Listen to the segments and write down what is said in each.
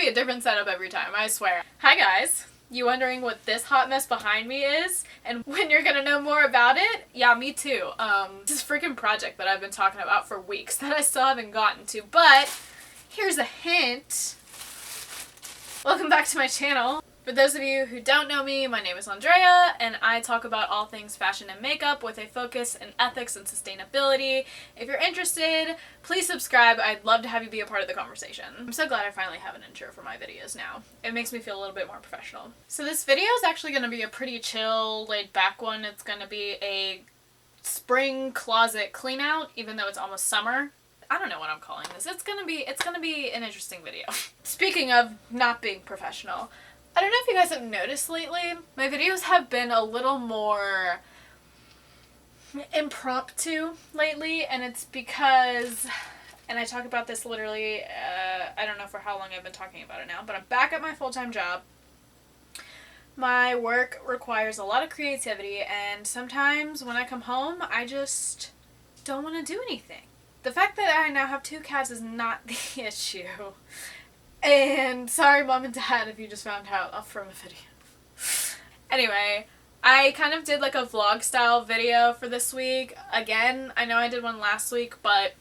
be a different setup every time, I swear. Hi guys! You wondering what this hot mess behind me is? And when you're gonna know more about it? Yeah, me too. This freaking project that I've been talking about for weeks that I still haven't gotten to, but here's a hint. Welcome back to my channel. For those of you who don't know me, my name is Andrea, and I talk about all things fashion and makeup with a focus in ethics and sustainability. If you're interested, please subscribe. I'd love to have you be a part of the conversation. I'm so glad I finally have an intro for my videos now. It makes me feel a little bit more professional. So this video is actually going to be a pretty chill, laid back one. It's going to be a spring closet clean out, even though it's almost summer. I don't know what I'm calling this. It's gonna be an interesting video. Speaking of not being professional, I don't know if you guys have noticed lately, my videos have been a little more impromptu lately, and it's because, and I talk about this literally, I don't know for how long I've been talking about it now, but I'm back at my full-time job. My work requires a lot of creativity, and sometimes when I come home, I just don't want to do anything. The fact that I now have 2 cats is not the issue. And sorry mom and dad if you just found out from a video. Anyway, I kind of did like a vlog style video for this week. Again, I know I did one last week, but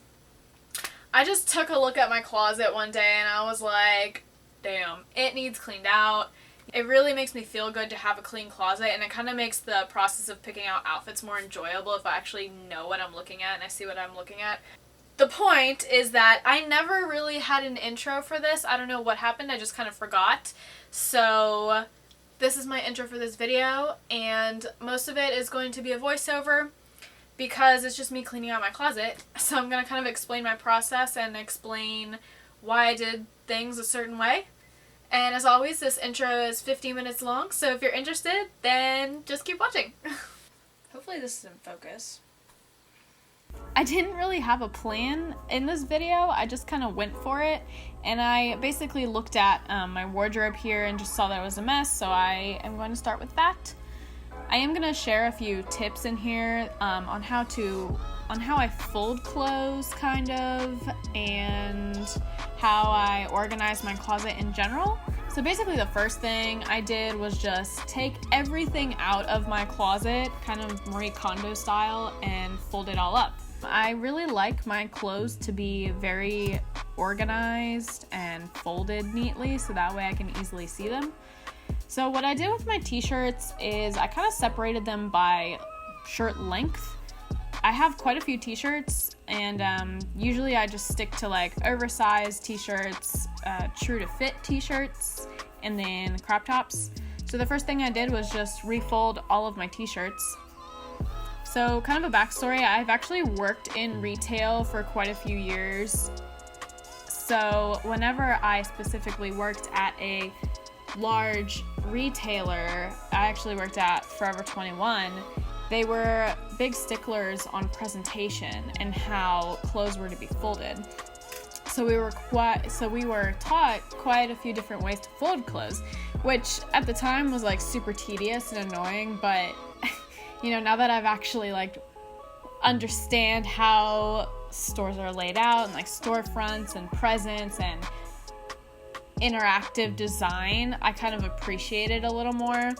I just took a look at my closet one day and I was like, damn, it needs cleaned out. It really makes me feel good to have a clean closet, and it kind of makes the process of picking out outfits more enjoyable if I actually know what I'm looking at and I see what I'm looking at. The point is that I never really had an intro for this. I don't know what happened. I just kind of forgot. So this is my intro for this video, and most of it is going to be a voiceover because it's just me cleaning out my closet. So I'm going to kind of explain my process and explain why I did things a certain way. And as always, this intro is 15 minutes long, so if you're interested, then just keep watching. Hopefully this is in focus. I didn't really have a plan in this video. I just kind of went for it, and I basically looked at my wardrobe here and just saw that it was a mess, so I am going to start with that. I am going to share a few tips in here on how I fold clothes, kind of, and how I organize my closet in general. So basically the first thing I did was just take everything out of my closet, kind of Marie Kondo style, and fold it all up. I really like my clothes to be very organized and folded neatly so that way I can easily see them. So what I did with my t-shirts is I kind of separated them by shirt length. I have quite a few t-shirts, and usually I just stick to like oversized t-shirts, true to fit t-shirts, and then crop tops. So the first thing I did was just refold all of my t-shirts. So kind of a backstory, I've actually worked in retail for quite a few years. So whenever I specifically worked at a large retailer, I actually worked at Forever 21. They were big sticklers on presentation and how clothes were to be folded. So we were taught quite a few different ways to fold clothes, which at the time was like super tedious and annoying, but you know, now that I've actually like understand how stores are laid out and like storefronts and presents and interactive design, I kind of appreciate it a little more.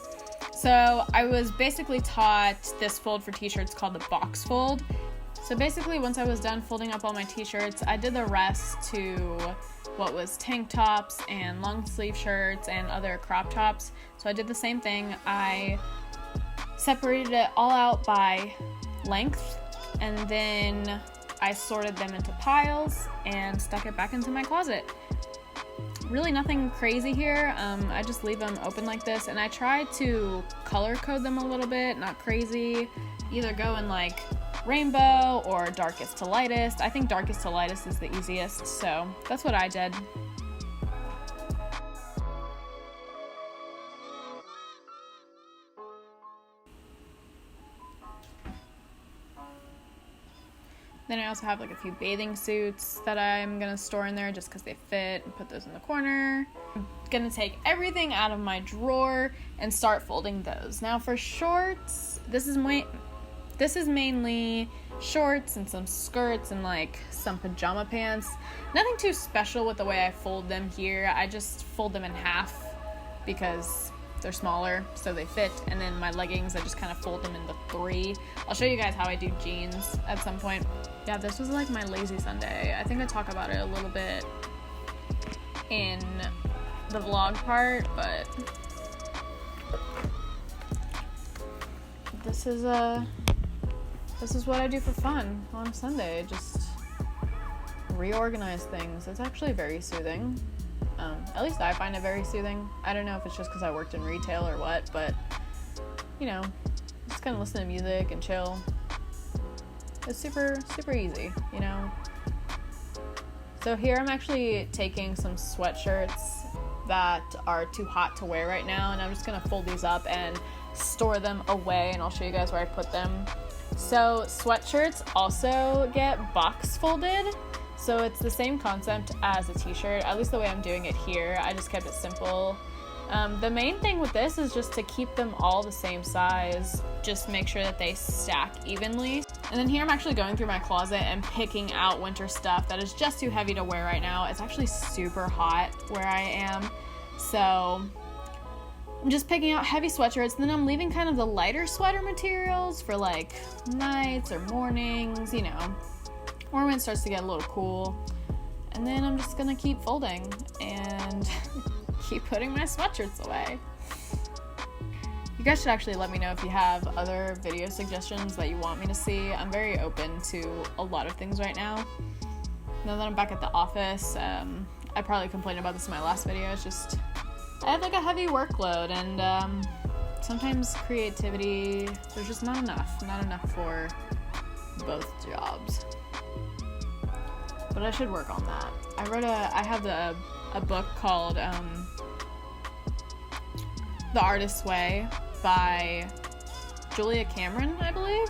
So I was basically taught this fold for t-shirts called the box fold. So basically once I was done folding up all my t-shirts, I did the rest to what was tank tops and long sleeve shirts and other crop tops. So I did the same thing. I separated it all out by length, and then I sorted them into piles and stuck it back into my closet. Really nothing crazy here. I just leave them open like this, and I try to color code them a little bit, not crazy. Either go in like rainbow or darkest to lightest. I think darkest to lightest is the easiest, so that's what I did. Then I also have like a few bathing suits that I'm gonna store in there just because they fit, and put those in the corner. I'm gonna take everything out of my drawer and start folding those. Now for shorts, this is mainly shorts and some skirts and like some pajama pants. Nothing too special with the way I fold them here. I just fold them in half because they're smaller, so they fit. And then my leggings, I just kind of fold them into 3. I'll show you guys how I do jeans at some point. Yeah, this was like my lazy Sunday. I think I talk about it a little bit in the vlog part, but this is what I do for fun on a Sunday. Just reorganize things. It's actually very soothing. At least I find it very soothing. I don't know if it's just because I worked in retail or what, but you know, just kind of listen to music and chill. It's super, super easy, you know? So here I'm actually taking some sweatshirts that are too hot to wear right now, and I'm just gonna fold these up and store them away, and I'll show you guys where I put them. So sweatshirts also get box folded. So it's the same concept as a t-shirt, at least the way I'm doing it here. I just kept it simple. The main thing with this is just to keep them all the same size. Just make sure that they stack evenly. And then here I'm actually going through my closet and picking out winter stuff that is just too heavy to wear right now. It's actually super hot where I am. So I'm just picking out heavy sweatshirts, and then I'm leaving kind of the lighter sweater materials for like nights or mornings, you know, or when it starts to get a little cool. And then I'm just gonna keep folding and keep putting my sweatshirts away. You guys should actually let me know if you have other video suggestions that you want me to see. I'm very open to a lot of things right now. Now that I'm back at the office, I probably complained about this in my last video. It's just, I have like a heavy workload, and sometimes creativity, there's just not enough for both jobs. But I should work on that. I have a book called The Artist's Way by Julia Cameron, I believe.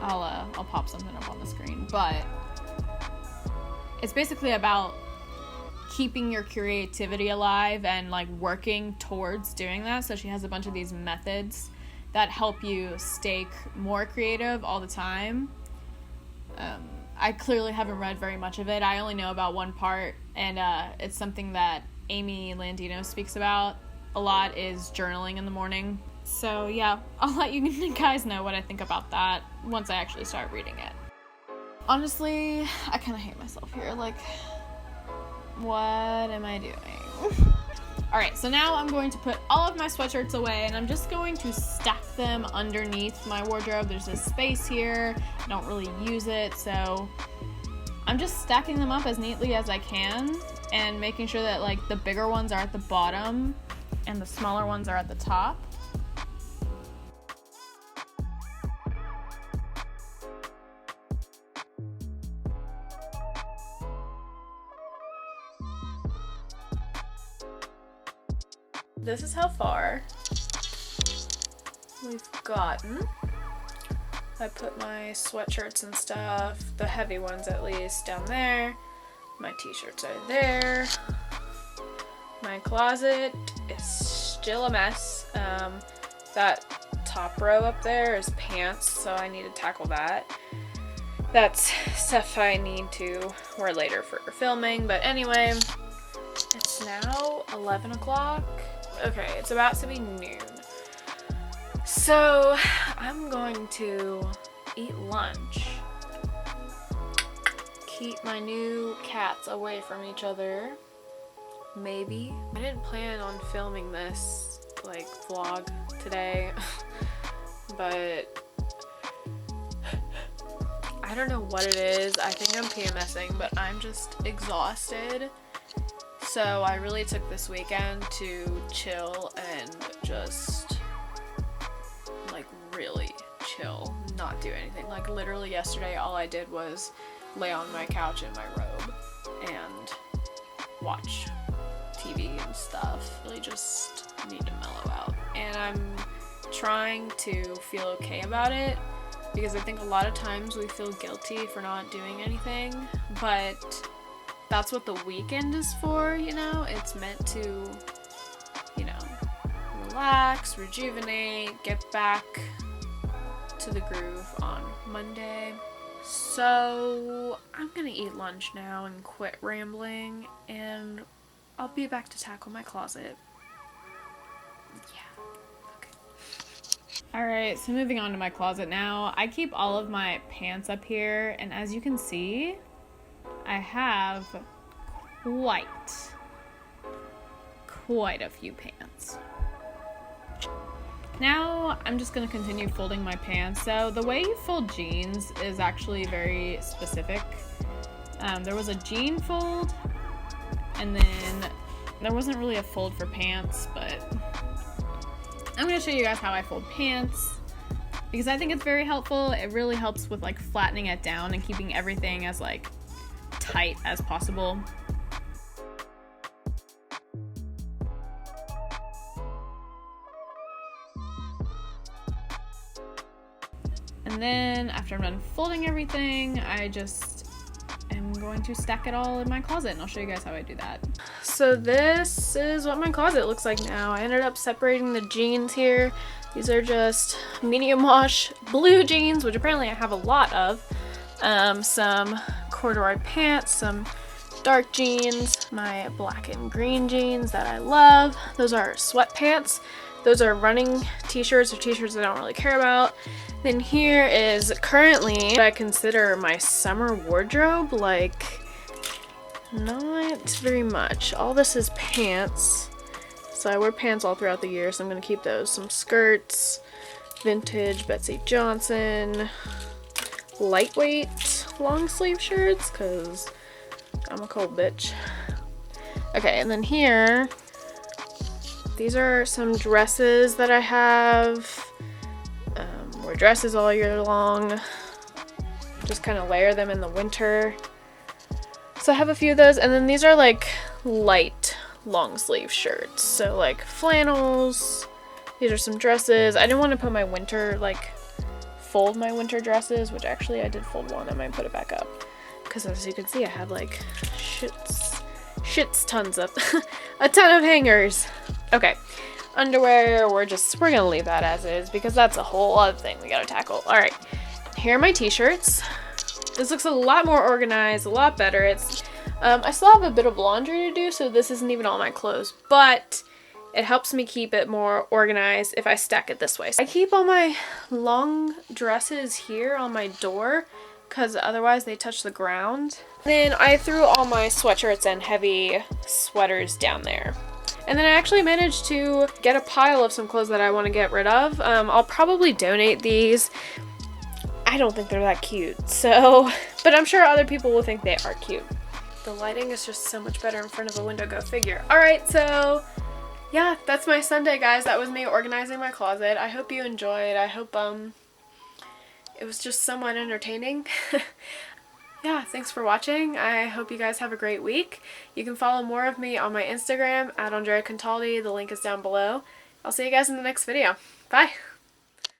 I'll pop something up on the screen, but it's basically about keeping your creativity alive and like working towards doing that. So she has a bunch of these methods that help you stay more creative all the time. I clearly haven't read very much of it. I only know about one part, and it's something that Amy Landino speaks about a lot, is journaling in the morning. So yeah, I'll let you guys know what I think about that once I actually start reading it. Honestly, I kind of hate myself here. Like, what am I doing? Alright, so now I'm going to put all of my sweatshirts away, and I'm just going to stack them underneath my wardrobe. There's this space here. I don't really use it, so I'm just stacking them up as neatly as I can and making sure that like the bigger ones are at the bottom and the smaller ones are at the top. This is how far we've gotten. I put my sweatshirts and stuff, the heavy ones at least, down there. My t-shirts are there. My closet is still a mess. That top row up there is pants, so I need to tackle that. That's stuff I need to wear later for filming, but anyway, it's now 11 o'clock. Okay, it's about to be noon. So I'm going to eat lunch. Keep my new cats away from each other. Maybe. I didn't plan on filming this like vlog today, but I don't know what it is. I think I'm PMSing, but I'm just exhausted. So I really took this weekend to chill and just like really chill, not do anything. Like literally yesterday all I did was lay on my couch in my robe and watch TV and stuff. Really just need to mellow out. And I'm trying to feel okay about it because I think a lot of times we feel guilty for not doing anything, but that's what the weekend is for, you know? It's meant to, you know, relax, rejuvenate, get back to the groove on Monday. So I'm gonna eat lunch now and quit rambling, and I'll be back to tackle my closet. Yeah. Okay. Alright, so moving on to my closet now. I keep all of my pants up here, and as you can see, I have quite a few pants. Now I'm just going to continue folding my pants. So the way you fold jeans is actually very specific. There was a jean fold, and then there wasn't really a fold for pants, but I'm going to show you guys how I fold pants because I think it's very helpful. It really helps with like flattening it down and keeping everything as like tight as possible. And then after I'm done folding everything, I just am going to stack it all in my closet, and I'll show you guys how I do that. So this is what my closet looks like now. I ended up separating the jeans here. These are just medium wash blue jeans, which apparently I have a lot of. Some corduroy pants, some dark jeans, my black and green jeans that I love. Those are sweatpants. Those are running t-shirts or t-shirts I don't really care about. Then here is currently what I consider my summer wardrobe, like not very much. All this is pants. So I wear pants all throughout the year, so I'm gonna keep those. Some skirts, vintage Betsy Johnson, lightweight long sleeve shirts, cause I'm a cold bitch. Okay, and then here, these are some dresses that I have. Wear dresses all year long. Just kind of layer them in the winter. So I have a few of those, and then these are like light long sleeve shirts. So like flannels. These are some dresses. I didn't want to put my winter, like fold my winter dresses, which actually I did fold one. I might put it back up. Because as you can see, I have like shits tons of, a ton of hangers. Okay. Underwear, we're gonna leave that as is because that's a whole other thing we gotta tackle. All right, here are my t-shirts. This looks a lot more organized, a lot better. It's I still have a bit of laundry to do, so this isn't even all my clothes, but it helps me keep it more organized if I stack it this way. So I keep all my long dresses here on my door because otherwise they touch the ground. Then I threw all my sweatshirts and heavy sweaters down there. And then I actually managed to get a pile of some clothes that I want to get rid of. I'll probably donate these. I don't think they're that cute, so, but I'm sure other people will think they are cute. The lighting is just so much better in front of a window, go figure. All right, so yeah, that's my Sunday, guys. That was me organizing my closet. I hope you enjoyed. I hope it was just somewhat entertaining. Yeah, thanks for watching. I hope you guys have a great week. You can follow more of me on my Instagram, @Andrea Contaldi. The link is down below. I'll see you guys in the next video. Bye!